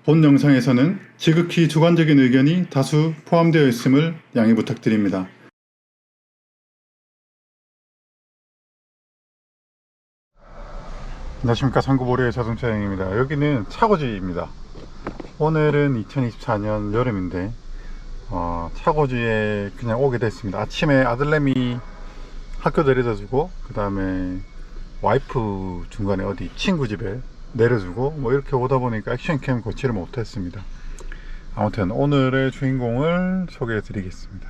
본 영상에서는 지극히 주관적인 의견이 다수 포함되어 있음을 양해 부탁드립니다. 안녕하십니까. 상구보리의 자동차 여행입니다. 여기는 차고지입니다. 오늘은 2024년 여름인데 차고지에 그냥 오게 됐습니다. 아침에 아들내미 학교 데려다주고 그 다음에 와이프 중간에 어디 친구 집에 내려주고 뭐 이렇게 오다 보니까 액션캠 거치를 못했습니다. 아무튼 오늘의 주인공을 소개해 드리겠습니다.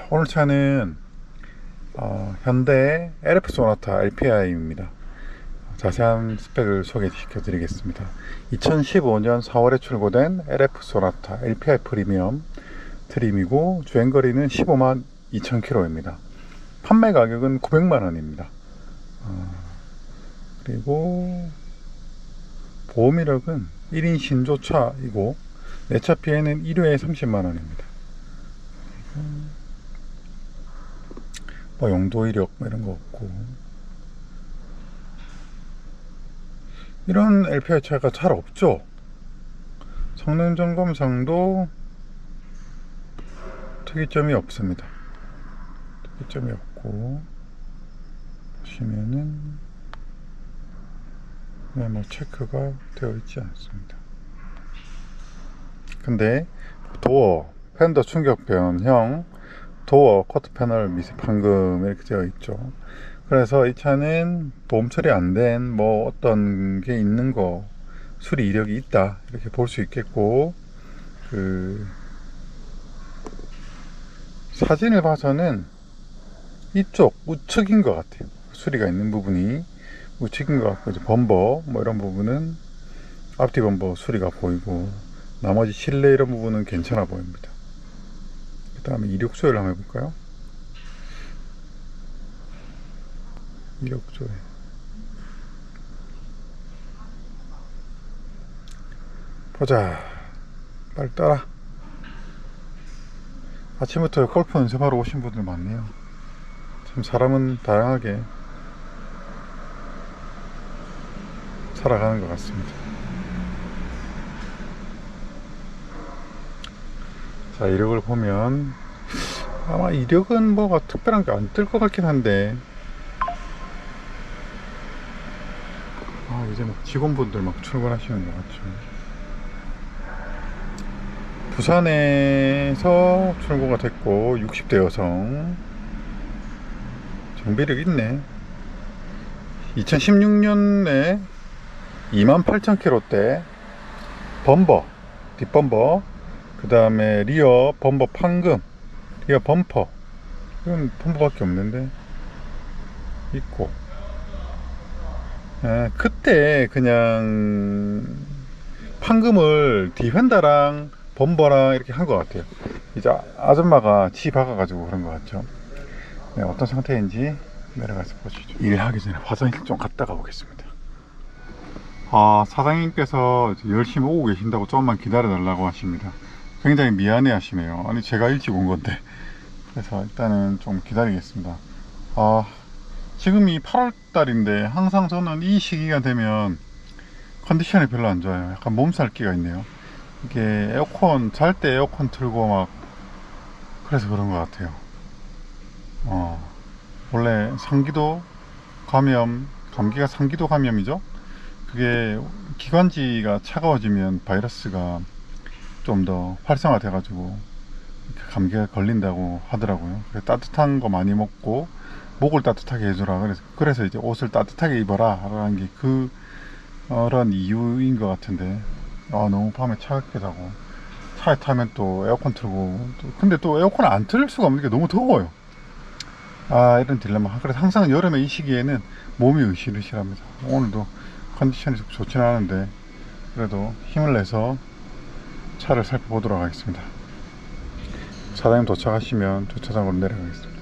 오늘 차는 현대 LF 소나타 LPI입니다. 자세한 스펙을 소개시켜 드리겠습니다. 2015년 4월에 출고된 LF 소나타 LPI 프리미엄 트림이고 주행거리는 15만 2,000km입니다. 판매 가격은 900만원입니다. 그리고 보험이력은 1인 신조차이고 내차 피해는 1회에 30만원입니다. 뭐 용도 이력 이런 거 없고, 이런 LPI 차가 잘 없죠. 성능 점검상도 특이점이 없습니다. 특이점이 없고, 보시면은 뭐 체크가 되어 있지 않습니다. 근데 도어, 팬더 충격 변형, 도어, 커트 패널 미세 판금 이렇게 되어 있죠. 그래서 이 차는 보험 처리 안 된 뭐 어떤 게 있는 거, 수리 이력이 있다 이렇게 볼 수 있겠고, 그 사진을 봐서는 이쪽 우측인 것 같아요. 수리가 있는 부분이 우측인 것 같고, 이제 범버 뭐 이런 부분은 앞뒤 범버 수리가 보이고, 나머지 실내 이런 부분은 괜찮아 보입니다. 그 다음에 이력조회를 한번 해볼까요? 이력조회 보자. 빨리 따라. 아침부터 골프 연습하러 오신 분들 많네요. 참 사람은 다양하게 살아가는 것 같습니다. 자, 이력을 보면 아마 이력은 뭐가 특별한 게 안 뜰 것 같긴 한데, 이제 막 직원분들 막 출근하시는 것 같죠. 부산에서 출고가 됐고 60대 여성, 정비력 있네. 2016년에 28,000km대 범버, 뒷범버, 그 다음에 리어 범버 판금, 리어 범퍼, 이건 범퍼밖에 없는데 있고, 그때 그냥 판금을 디펜더랑 범버랑 이렇게 한 것 같아요. 이제 아줌마가 지 박아가지고 그런 것 같죠. 네, 어떤 상태인지 내려가서 보시죠. 일하기 전에 화장실 좀 갔다가 오겠습니다. 사장님께서 열심히 오고 계신다고 조금만 기다려 달라고 하십니다. 굉장히 미안해 하시네요. 아니, 제가 일찍 온 건데. 그래서 일단은 좀 기다리겠습니다. 지금이 8월 달인데 항상 저는 이 시기가 되면 컨디션이 별로 안 좋아요. 약간 몸살기가 있네요. 이게 에어컨, 잘 때 에어컨 틀고 막 그래서 그런 것 같아요. 원래 상기도 감염, 감기가 상기도 감염이죠. 그게 기관지가 차가워지면 바이러스가 좀 더 활성화돼 가지고 감기가 걸린다고 하더라고요. 그래서 따뜻한 거 많이 먹고 목을 따뜻하게 해주라. 그래서 이제 옷을 따뜻하게 입어라 라는 게 그런 이유인 것 같은데, 너무 밤에 차갑게 자고 차에 타면 또 에어컨 틀고, 근데 또 에어컨을 안 틀 수가 없는 게 너무 더워요. 이런 딜레마. 그래서 항상 여름에 이 시기에는 몸이 으실으실합니다. 오늘도 컨디션이 좋지는 않은데 그래도 힘을 내서 차를 살펴보도록 하겠습니다. 사장님 도착하시면 주차장으로 내려가겠습니다.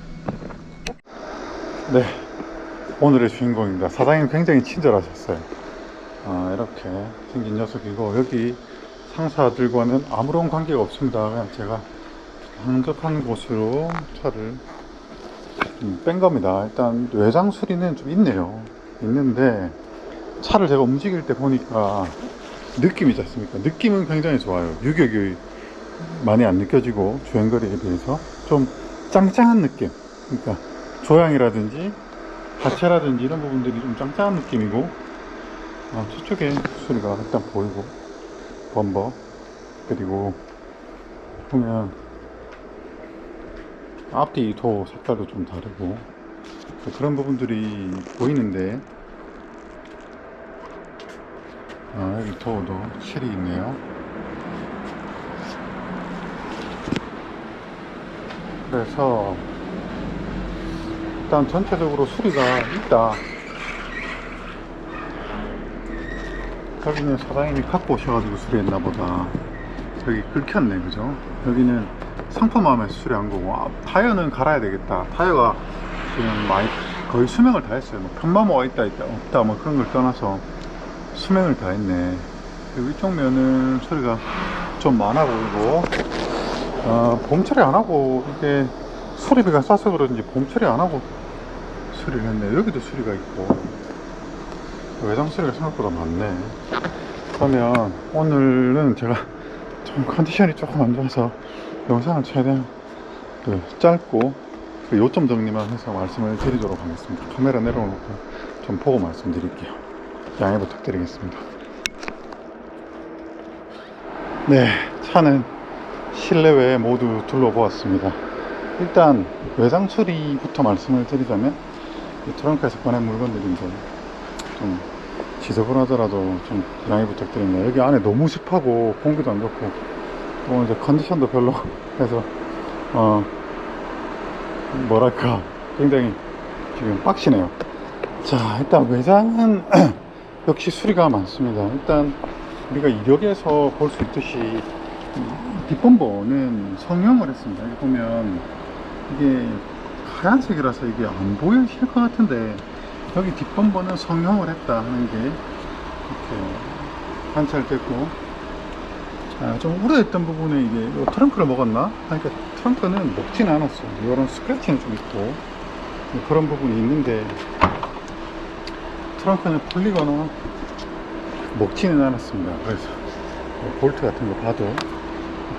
네, 오늘의 주인공입니다. 사장님 굉장히 친절하셨어요. 이렇게 생긴 녀석이고, 여기 상사들과는 아무런 관계가 없습니다. 그냥 제가 한적한 곳으로 차를 뺀 겁니다. 일단 외장 수리는 좀 있네요. 있는데 차를 제가 움직일 때 보니까 느낌이지 않습니까? 느낌은 굉장히 좋아요. 유격이 많이 안 느껴지고 주행거리에 비해서 좀 짱짱한 느낌. 그러니까 조향이라든지 하체라든지 이런 부분들이 좀 짱짱한 느낌이고, 저쪽에 소리가 일단 보이고, 범버, 그리고 보면 앞뒤 도 색깔도 좀 다르고 그런 부분들이 보이는데, 여기 도어도 쉘이 있네요. 그래서 일단 전체적으로 수리가 있다. 여기는 사장님이 갖고 오셔가지고 수리했나 보다. 여기 긁혔네, 그죠? 여기는 상품화하면서 수리한 거고, 타이어는 갈아야 되겠다. 타이어가 지금 많이 거의 수명을 다 했어요. 뭐 편마모가 있다 없다 뭐 그런 걸 떠나서 수명을 다 했네. 그리고 이쪽 면은 소리가 좀 많아 보이고, 봄 처리 안 하고, 이게 수리비가 싸서 그런지 봄 처리 안 하고 수리를 했네. 여기도 수리가 있고, 외장 수리가 생각보다 많네. 그러면 오늘은 제가 좀 컨디션이 조금 안 좋아서 영상을 최대한 짧고 요점 정리만 해서 말씀을 드리도록 하겠습니다. 카메라 내려놓고 좀 보고 말씀드릴게요. 양해 부탁드리겠습니다. 네, 차는 실내외 모두 둘러보았습니다. 일단 외장 처리부터 말씀을 드리자면, 이 트렁크에서 꺼낸 물건들인데 좀 지저분하더라도 좀 양해 부탁드립니다. 여기 안에 너무 습하고 공기도 안 좋고 또 이제 컨디션도 별로 해서 뭐랄까 굉장히 지금 빡시네요. 자, 일단 외장은 역시 수리가 많습니다. 일단 우리가 이력에서 볼 수 있듯이 뒷범버는 성형을 했습니다. 여기 보면 이게 하얀색이라서 이게 안 보이실 것 같은데, 여기 뒷범버는 성형을 했다 하는 게 이렇게 관찰됐고, 좀 우려했던 부분에 이게 트렁크를 먹었나? 그러니까 트렁크는 먹지는 않았어요. 이런 스크래치는 좀 있고 그런 부분이 있는데, 트렁크는 풀리거나 먹지는 않았습니다. 그래서 볼트 같은 거 봐도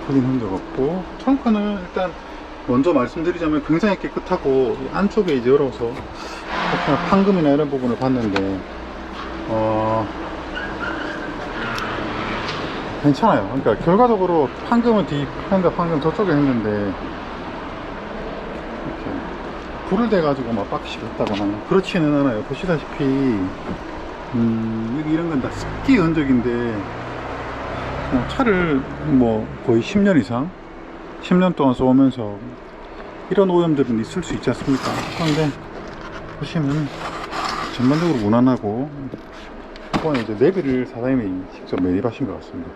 풀린 흔적 없고, 트렁크는 일단 먼저 말씀드리자면 굉장히 깨끗하고, 안쪽에 이제 열어서 혹시나 판금이나 이런 부분을 봤는데 괜찮아요. 그러니까 결과적으로 판금은 판금 저쪽에 했는데 이렇게 불을 대가지고 막 빡시 했다거나 그렇지는 않아요. 보시다시피 여기 이런 건 다 습기 흔적인데, 차를 뭐 거의 10년 이상 10년 동안 써오면서 이런 오염들은 있을 수 있지 않습니까? 그런데 보시면 전반적으로 무난하고, 이번에 이제 내비를 사장님이 직접 매입하신 것 같습니다.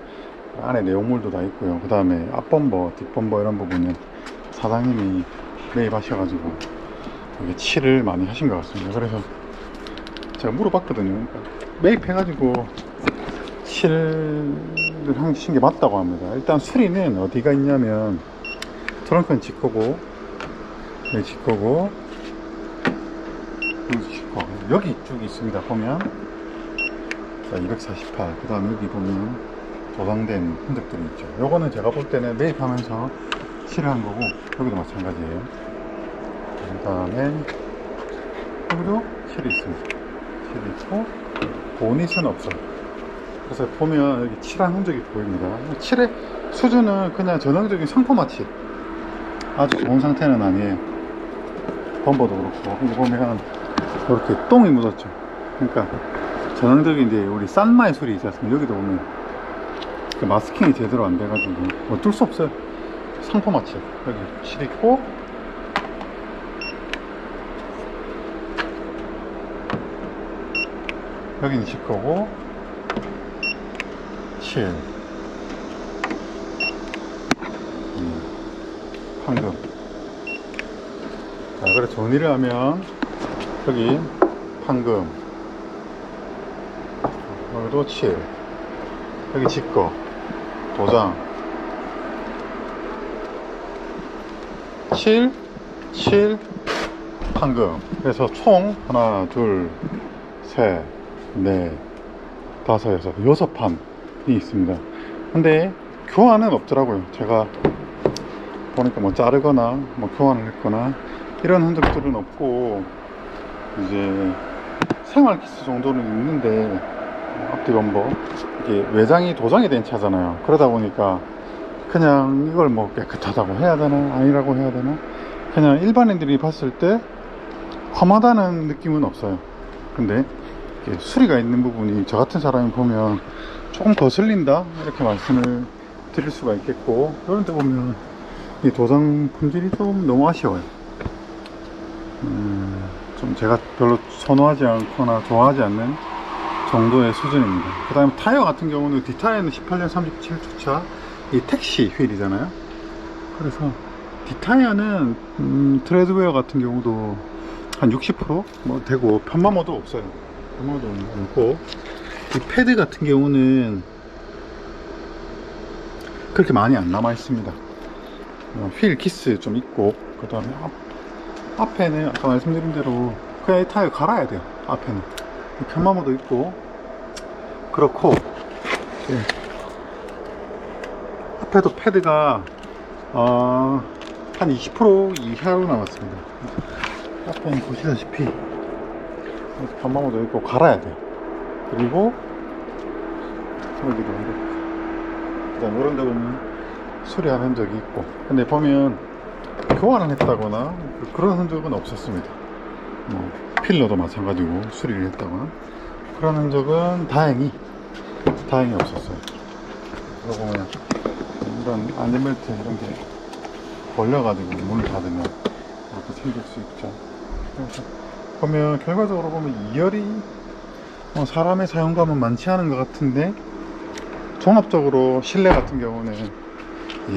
안에 내용물도 다 있고요. 그 다음에 앞범버, 뒷범버 이런 부분은 사장님이 매입하셔가지고 이게 칠을 많이 하신 것 같습니다. 그래서 제가 물어봤거든요. 매입해가지고 칠을 하신 게 맞다고 합니다. 일단 수리는 어디가 있냐면, 트렁크는 지코고, 여기 지코고, 여기 쭉 있습니다. 보면 자, 248, 그 다음에 여기 보면 도장된 흔적들이 있죠. 요거는 제가 볼 때는 매입하면서 칠한 거고, 여기도 마찬가지예요. 그 다음에 여기도 칠이 있습니다. 칠이 있고, 보닛은 없어요. 그래서 보면 여기 칠한 흔적이 보입니다. 칠의 수준은 그냥 전형적인 상포마 칠, 아주 좋은 상태는 아니에요. 범버도 그렇고, 여기 보면 이렇게 똥이 묻었죠. 그러니까 전형적인 이제 우리 싼마의 소리 있지 않습니까? 여기도 보면 그 마스킹이 제대로 안 돼가지고 어쩔 수 없어요. 상포마 칠, 여기 칠 있고, 여기는 지코고, 칠, 황금. 자, 그래 정리를 하면 여기 황금, 여기도 칠, 여기 지코, 도장, 7, 7, 황금. 그래서 총 하나, 둘, 셋, 넷, 다섯, 여섯, 6판 있습니다. 근데 교환은 없더라고요. 제가 보니까 뭐 자르거나 뭐 교환을 했거나 이런 흔적들은 없고, 이제 생활 키스 정도는 있는데 앞뒤 범버 이게 외장이 도장이 된 차잖아요. 그러다 보니까 그냥 이걸 뭐 깨끗하다고 해야 되나 아니라고 해야 되나, 그냥 일반인들이 봤을 때 험하다는 느낌은 없어요. 근데 이렇게 수리가 있는 부분이 저 같은 사람이 보면 조금 거슬린다 이렇게 말씀을 드릴 수가 있겠고, 그런 데 보면 이 도장 품질이 좀 너무 아쉬워요. 좀 제가 별로 선호하지 않거나 좋아하지 않는 정도의 수준입니다. 그 다음에 타이어 같은 경우는 뒷타이어는 18년 37초차 이 택시 휠이잖아요. 그래서 뒷타이어는 트레드웨어 같은 경우도 한 60%뭐 되고, 편마모도 없어요. 편마모도 없고, 이 패드 같은 경우는 그렇게 많이 안 남아 있습니다. 휠 키스 좀 있고, 그 다음에 앞에는 아까 말씀드린 대로 그냥 이 타이어 갈아야 돼요. 앞에는 편마모도 있고 그렇고, 예. 앞에도 패드가 한 20% 이하로 남았습니다. 앞에는 보시다시피 편마모도 있고 갈아야 돼요. 그리고 여기도 이렇게, 그 다음 이런 데 보면 수리한 흔적이 있고, 근데 보면 교환을 했다거나 그런 흔적은 없었습니다. 뭐 필러도 마찬가지고 수리를 했다거나 그런 흔적은 다행히 없었어요. 그리고 보면 이런 안전벨트 이런 게 걸려가지고 문을 닫으면 이렇게 생길 수 있죠. 그래서 보면 결과적으로 보면 2열이 사람의 사용감은 많지 않은 것 같은데, 종합적으로 실내 같은 경우는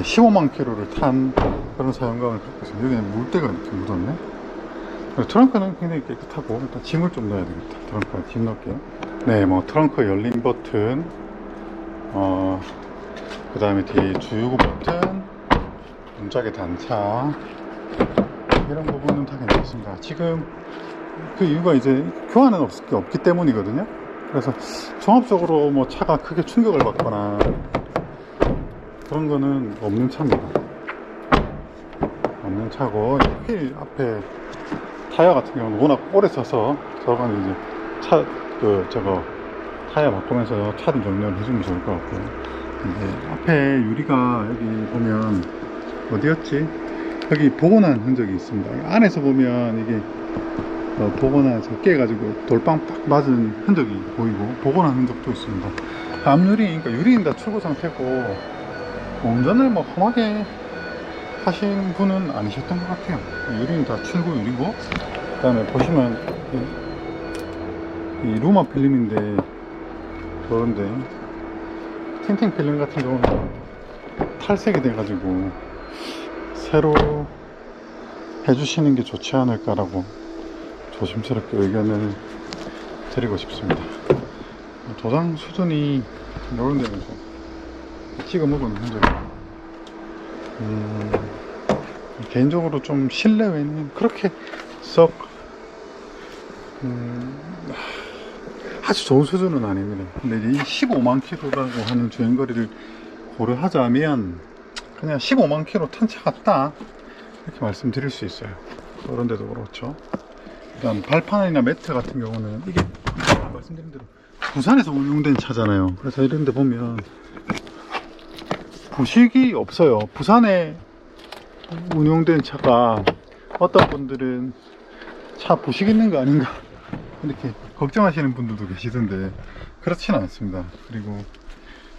15만 킬로를 탄 그런 사용감을 갖고 있어요. 여기는 물때가 이렇게 묻었네. 트렁크는 굉장히 깨끗하고, 일단 짐을 좀 넣어야 되겠다. 트렁크에 짐 넣을게요. 네, 뭐 트렁크 열림 버튼, 그 다음에 뒤에 주유구 버튼, 문짝의 단차, 이런 부분은 다 괜찮습니다. 지금 그 이유가 이제 교환은 없기 때문이거든요. 그래서 종합적으로 뭐 차가 크게 충격을 받거나 그런 거는 없는 차입니다. 없는 차고, 휠 앞에 타이어 같은 경우는 워낙 오래 써서 저거는 이제 저거 타이어 바꾸면서 차를 정렬을 해주면 좋을 것 같고요. 이제 앞에 유리가 여기 보면 어디였지? 여기 복원한 흔적이 있습니다. 안에서 보면 이게 복원해서 깨가지고 돌빵 딱 맞은 흔적이 보이고, 복원한 흔적도 있습니다. 앞유리, 그러니까 유리는 다 출고 상태고, 운전을 뭐 험하게 하신 분은 아니셨던 것 같아요. 유리는 다 출고 유리고, 그 다음에 보시면 이 루마 필름인데, 그런데 틴팅 필름 같은 경우는 탈색이 돼가지고 새로 해주시는 게 좋지 않을까라고 조심스럽게 의견을 드리고 싶습니다. 도장 수준이 이런 데는 좀 찍어 먹은 흔적이에요. 개인적으로 좀 실내외는 그렇게 썩 아주 좋은 수준은 아닙니다. 근데 이제 15만 킬로라고 하는 주행거리를 고려하자면 그냥 15만 킬로 탄 차 같다 이렇게 말씀드릴 수 있어요. 그런 데도 그렇죠. 일단 발판이나 매트 같은 경우는 이게 말씀드린 대로 부산에서 운용된 차잖아요. 그래서 이런 데 보면 부식이 없어요. 부산에 운용된 차가 어떤 분들은 차 부식 있는 거 아닌가 이렇게 걱정하시는 분들도 계시던데, 그렇지는 않습니다. 그리고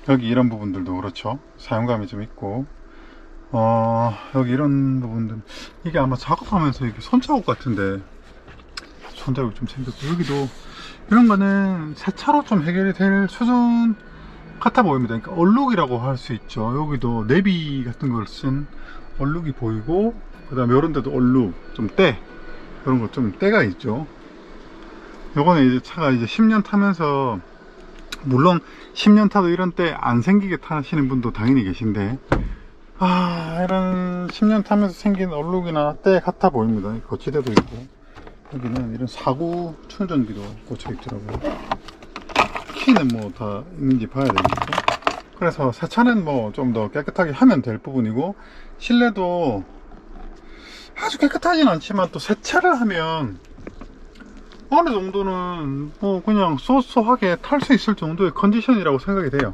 여기 이런 부분들도 그렇죠. 사용감이 좀 있고, 여기 이런 부분들, 이게 아마 작업하면서 이게 손자국 같은데 손자국이 좀 생겼고, 여기도 이런 거는 새 차로 좀 해결이 될 수준 같아 보입니다. 그러니까 얼룩이라고 할 수 있죠. 여기도 내비 같은 걸 쓴 얼룩이 보이고, 그 다음에 이런 데도 얼룩, 좀 때, 그런 거 좀 때가 있죠. 요거는 이제 차가 이제 10년 타면서, 물론 10년 타도 이런 때 안 생기게 타시는 분도 당연히 계신데, 이런 10년 타면서 생긴 얼룩이나 때 같아 보입니다. 거치대도 있고, 여기는 이런 사구 충전기도 꽂혀 있더라고요. 키는 뭐 다 있는지 봐야 되겠죠. 그래서 세차는 뭐 좀 더 깨끗하게 하면 될 부분이고, 실내도 아주 깨끗하진 않지만 또 세차를 하면 어느 정도는 뭐 그냥 쏘쏘하게 탈 수 있을 정도의 컨디션이라고 생각이 돼요.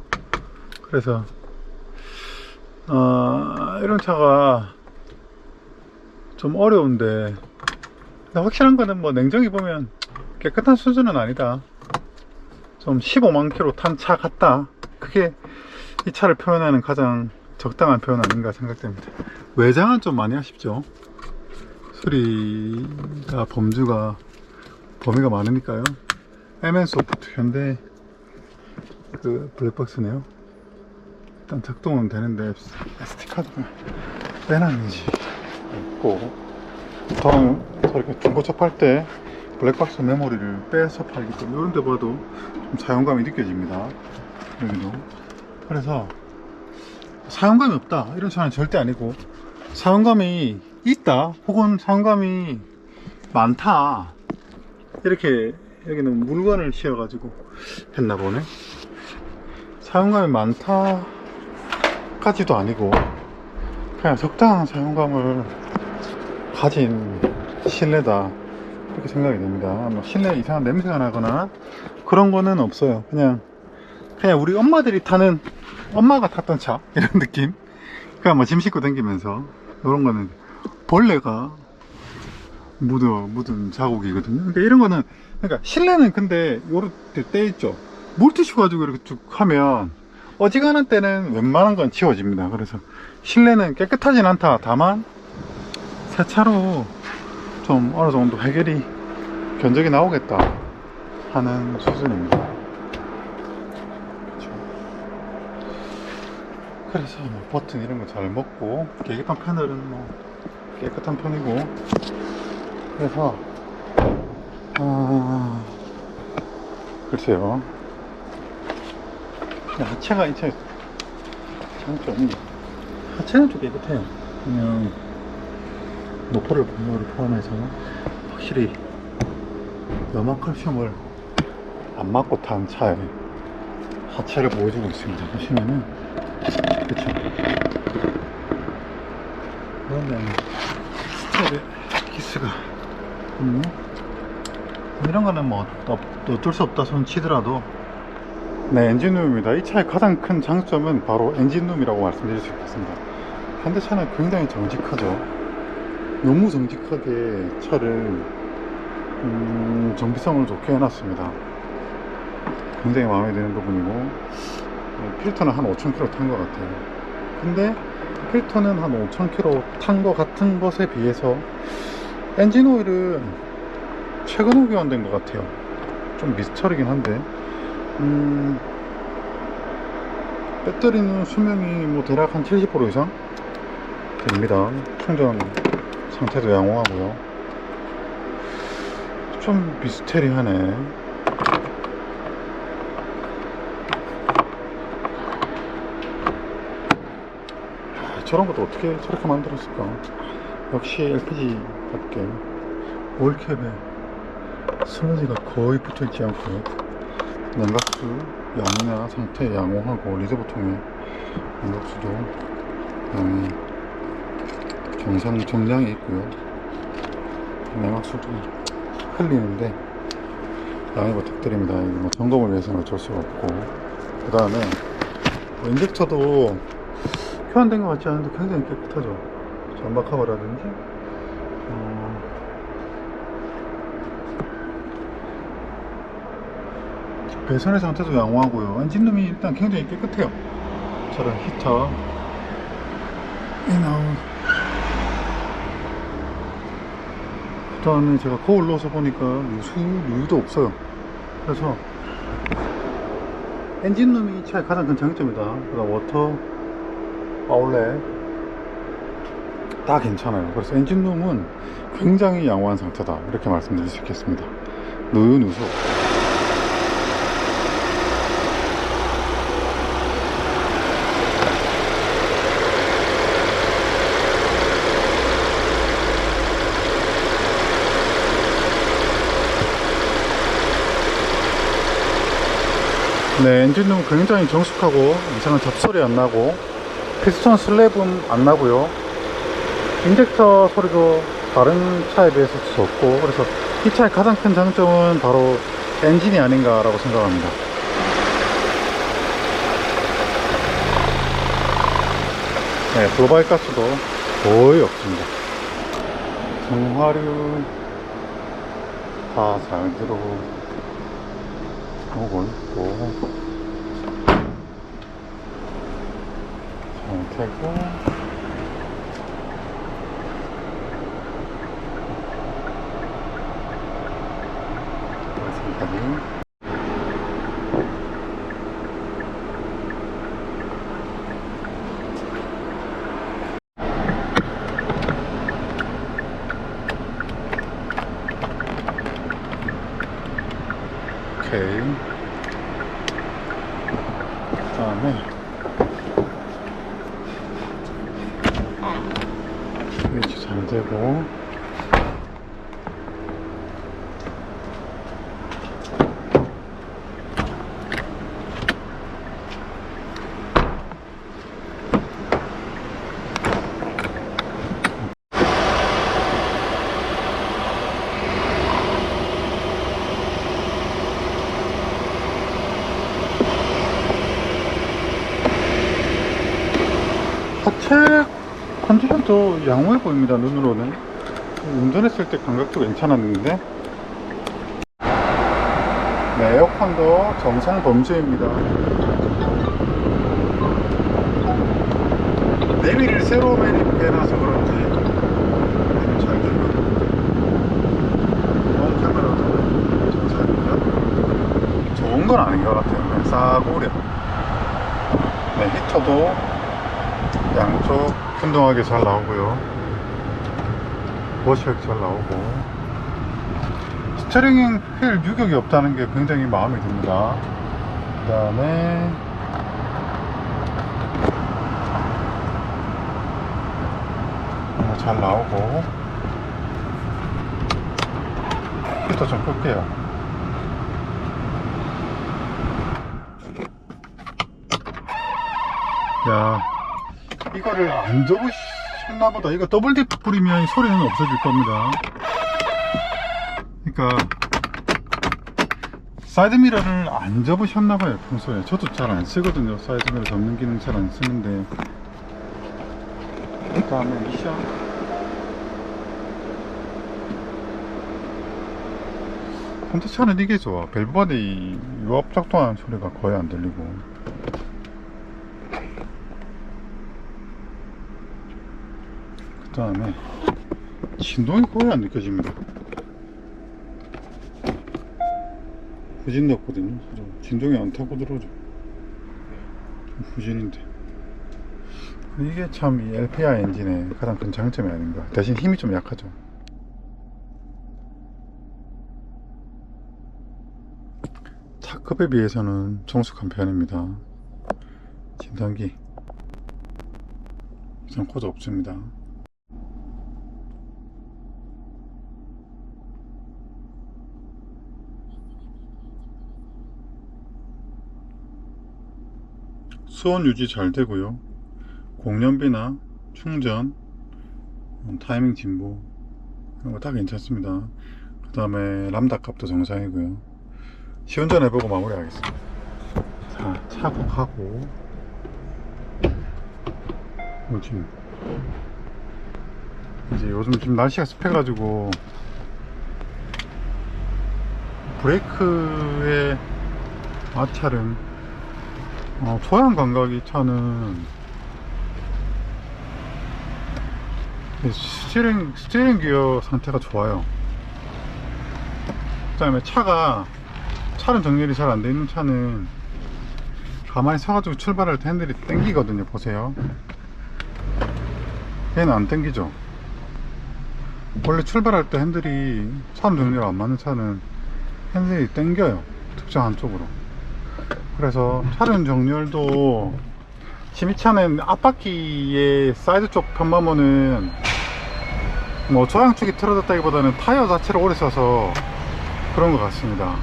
그래서 이런 차가 좀 어려운데, 확실한 거는 뭐 냉정히 보면 깨끗한 수준은 아니다. 좀 15만 킬로 탄 차 같다. 그게 이 차를 표현하는 가장 적당한 표현 아닌가 생각됩니다. 외장은 좀 많이 아쉽죠. 수리가 범위가 많으니까요. MN소프트 현대 그 블랙박스네요. 일단 작동은 되는데 SD카드가 빼놨는지 없고, 보통 저렇게 중고차 팔 때 블랙박스 메모리를 빼서 팔기 때문에 이런 데 봐도 좀 사용감이 느껴집니다. 여기도. 그래서 사용감이 없다 이런 차는 절대 아니고, 사용감이 있다 혹은 사용감이 많다, 이렇게 여기는 물건을 씌워 가지고 했나 보네. 사용감이 많다 까지도 아니고 그냥 적당한 사용감을 가진 실내다, 이렇게 생각이 됩니다. 뭐 실내에 이상한 냄새가 나거나 그런 거는 없어요. 그냥 우리 엄마가 탔던 차 이런 느낌. 그냥 뭐 짐 싣고 다니면서 이런 거는 벌레가 묻은 자국이거든요. 그러니까 이런 거는, 그러니까 실내는 근데 요렇게 떼 있죠. 물티슈 가지고 이렇게 쭉 하면 어지간한 때는 웬만한 건 지워집니다. 그래서 실내는 깨끗하진 않다. 다만 세차로 좀 어느 정도 해결이 견적이 나오겠다 하는 수준입니다. 그렇죠. 그래서 뭐 버튼 이런 거 잘 먹고, 계기판 패널은 뭐 깨끗한 편이고, 그래서 글쎄요. 하체가 이 차에 장점이, 하체는 좀 깨끗해요. 그냥 노포를 포함해서 확실히 염화칼슘을 안 맞고 탄 차에 하체를 보여주고 있습니다. 보시면은, 그쵸. 그런데 스텝에 키스가 있네. 이런 거는 뭐 어쩔 수 없다 손 치더라도. 네, 엔진룸입니다. 이 차의 가장 큰 장점은 바로 엔진룸이라고 말씀드릴 수 있겠습니다. 현대차는 굉장히 정직하죠. 너무 정직하게 차를 정비성을 좋게 해놨습니다. 굉장히 마음에 드는 부분이고, 필터는 한 5,000km 탄 것 같아요. 근데 필터는 한 5,000km 탄 것 같은 것에 비해서 엔진 오일은 최근에 교환된 것 같아요. 좀 미스터리긴 한데, 배터리는 수명이 뭐 대략 한 70% 이상 됩니다. 충전 상태도 양호하고요. 좀 미스테리하네. 저런 것도 어떻게 저렇게 만들었을까? 역시 LPG답게 오일캡에 슬러지가 거의 붙어있지 않고요. 냉각수 양이나 상태 양호하고, 리저보통에 냉각수도 양이 정상 정량이 있고요. 냉각수도 흘리는데 양해 부탁드립니다. 이거 뭐 점검을 위해서는 어쩔 수가 없고, 그 다음에 인젝터도 교환된 것 같지 않은데 굉장히 깨끗하죠. 전방 커버라든지 배선의 상태도 양호하고요. 엔진룸이 일단 굉장히 깨끗해요. 저런 히터 그 다음에 제가 거울 넣어서 보니까 누유도 없어요. 그래서 엔진룸이 이 차의 가장 큰 장점이다. 그다음 워터 아울렛 다 괜찮아요. 그래서 엔진룸은 굉장히 양호한 상태다, 이렇게 말씀드릴 수 있겠습니다. 누수 네, 엔진룸 굉장히 정숙하고 이상한 잡소리 안 나고 피스톤 슬랩은 안 나고요. 인젝터 소리도 다른 차에 비해서 좋고, 그래서 이 차의 가장 큰 장점은 바로 엔진이 아닌가 라고 생각합니다. 네, 블로바이 가스도 거의 없습니다. 정화류 다 잘 들어오고 있고, 상태고, 여기까지. 오케이. 그 다음에 위치 잘 되고, 하체 컨디션도 양호해 보입니다. 눈으로는. 운전했을 때 감각도 괜찮았는데. 네, 에어컨도 정상 범죄입니다. 내비를 새로 매립해놔서 그런지 잘 들려요. 카메라도 정상입니다. 좋은 건 아닌 것 같아요. 그냥 싸구려. 네, 히터도 양쪽 균등하게 잘 나오고요. 워셔액 잘 나오고, 스티어링 휠 유격이 없다는 게 굉장히 마음에 듭니다. 그 다음에 잘 나오고, 히터 좀 끌게요. 야, 이거를 안 접으셨나보다. 이거 더블 딥 뿌리면 소리는 없어질 겁니다. 그러니까 사이드미러를 안 접으셨나봐요. 평소에 저도 잘 안 쓰거든요. 사이드미러 접는 기능 잘 안 쓰는데. 그 다음에 미션, 근데 차는 이게 좋아. 밸브바디 유압 작동하는 소리가 거의 안 들리고, 그 다음에 진동이 거의 안 느껴집니다. 후진도 없거든요. 진동이 안 타고 들어오죠. 후진인데. 이게 참 이 LPI 엔진의 가장 큰 장점이 아닌가. 대신 힘이 좀 약하죠. 차급에 비해서는 정숙한 편입니다. 진단기 이상 코드 없습니다. 수온 유지 잘 되고요. 공연비나 충전, 타이밍 진보 이런 거 다 괜찮습니다. 그 다음에 람다 값도 정상이고요. 시운전 해보고 마무리 하겠습니다. 자, 차국하고 요즘 이제 요즘 지금 날씨가 습해가지고 브레이크의 마찰은 초양 감각이 차는 스티어링 기어 상태가 좋아요. 그 다음에 차는 정렬이 잘 안 돼 있는 차는 가만히 서가지고 출발할 때 핸들이 땡기거든요. 보세요. 얘는 안 땡기죠. 원래 출발할 때 핸들이 차는 정렬 안 맞는 차는 핸들이 땡겨요. 특정한 쪽으로. 그래서 차량 정렬도 지금 이 차는 앞바퀴의 사이드 쪽 편마모는 뭐 조향축이 틀어졌다기보다는 타이어 자체를 오래 써서 그런 것 같습니다.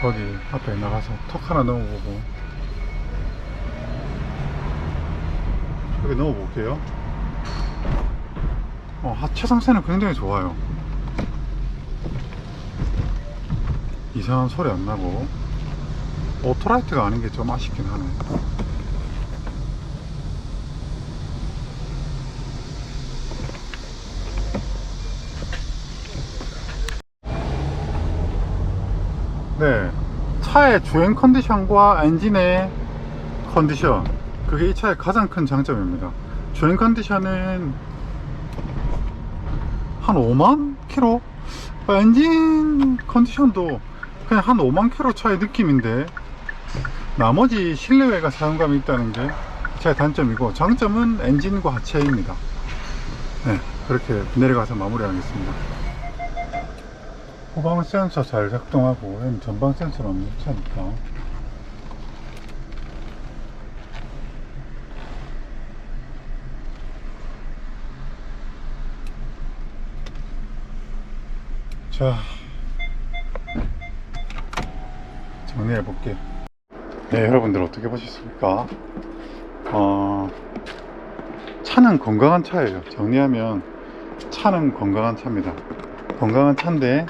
저기 앞에 나가서 턱 하나 넣어보고, 여기 넣어볼게요. 하체 상태는 굉장히 좋아요. 이상한 소리 안 나고, 오토라이트가 아닌 게 좀 아쉽긴 하네. 네, 차의 주행 컨디션과 엔진의 컨디션, 그게 이 차의 가장 큰 장점입니다. 주행 컨디션은 한 5만 킬로? 엔진 컨디션도 그냥 한 5만 킬로 차의 느낌인데, 나머지 실내외가 사용감이 있다는 게 차의 단점이고, 장점은 엔진과 하체입니다. 네, 그렇게 내려가서 마무리하겠습니다. 후방 센서 잘 작동하고, 여기는 전방 센서는 없는 차니까. 자, 정리해 볼게요. 네, 여러분들 어떻게 보셨습니까? 차는 건강한 차예요. 정리하면 차는 건강한 차입니다. 건강한 차인데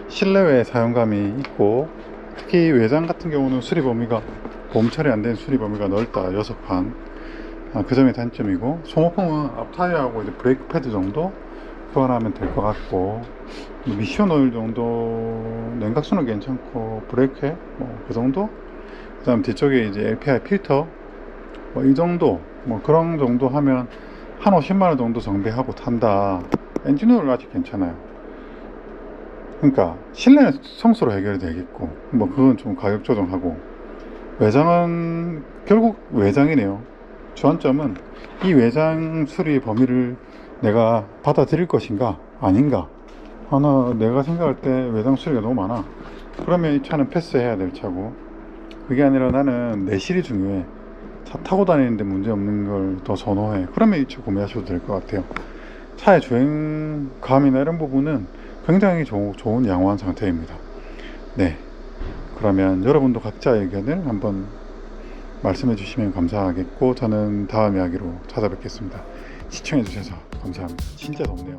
실내외 사용감이 있고, 특히 외장 같은 경우는 수리 범위가, 보험 처리 안 된 수리 범위가 넓다. 6판. 그 점이 단점이고, 소모품은 앞 타이어하고 이제 브레이크 패드 정도 교환하면 될 것 같고, 미션 오일 정도, 냉각수는 괜찮고, 브레이크 그 정도. 그 다음 뒤쪽에 이제 LPI 필터 이 정도, 그런 정도 하면 한 50만원 정도 정비하고 탄다. 엔진오일 아직 괜찮아요. 그러니까 실내는 청소로 해결이 되겠고, 그건 좀 가격 조정하고, 외장은 결국 외장이네요. 주안점은 이 외장 수리 범위를 내가 받아들일 것인가 아닌가. 내가 생각할 때 외장 수리가 너무 많아. 그러면 이 차는 패스해야 될 차고, 그게 아니라 나는 내실이 중요해. 차 타고 다니는데 문제 없는 걸 더 선호해. 그러면 이 차 구매하셔도 될 것 같아요. 차의 주행감이나 이런 부분은 굉장히 좋은 양호한 상태입니다. 네, 그러면 여러분도 각자의 의견을 한번 말씀해 주시면 감사하겠고, 저는 다음 이야기로 찾아뵙겠습니다. 시청해 주셔서 감사합니다. 진짜 덥네요.